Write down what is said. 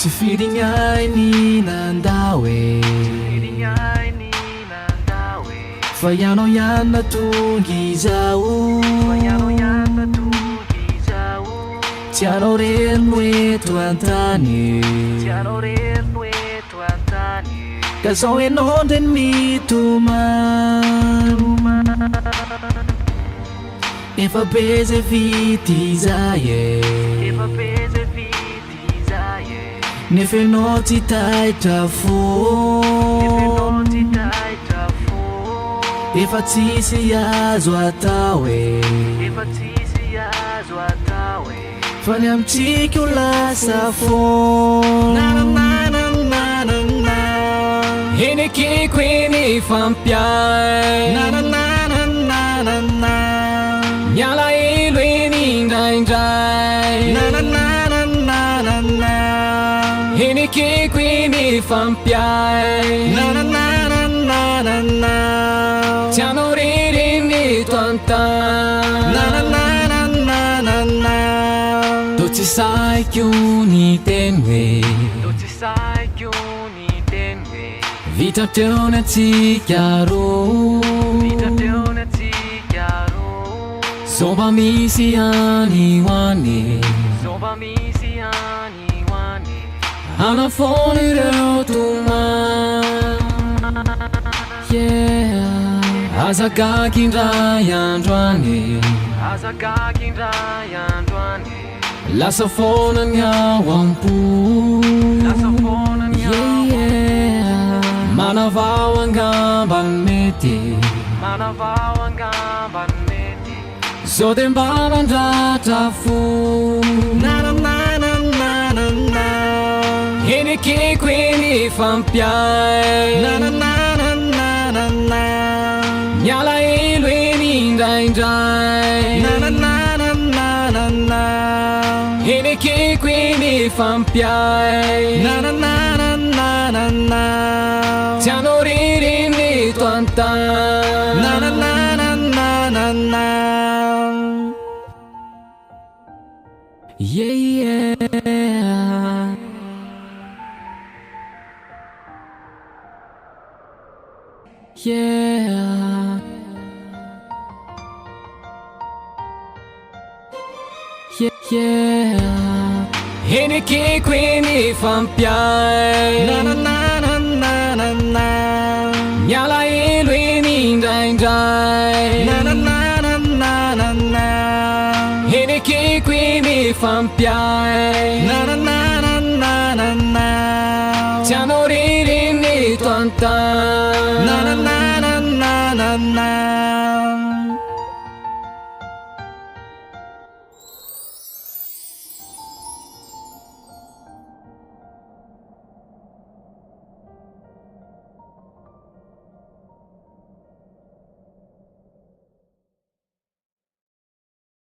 Tsy firingai ni nandawe Fa ianao ihany natongy izao Tianao reno eto antany Ka zao enao ndreny mitomany Efa be zay vity izay Nefa enao tsy taitra foana Efa tsisy azo atao Fa ny amitsika ho lasa foana Henekeko eny fampiay Miala elo eny indraindray Henekeko eny fampiay Tianao rery eto antany Do tsy saiko ny teny hoe Vita teo ny atsika roa Zomba misy any hoany Hanafony ireo tomany Azagaky indray andro any Lasa foana ny ao ampo Manavao angamba mety Zao de mba mandratra fo Henekeko eny fampiay Miala elo eny indraindray Henekeko eny fampiay Tianao rery eto antany Yeah Henekeko eny fampiay Miala elo eny indraindray Henekeko eny fampiay Tianao rery eto antany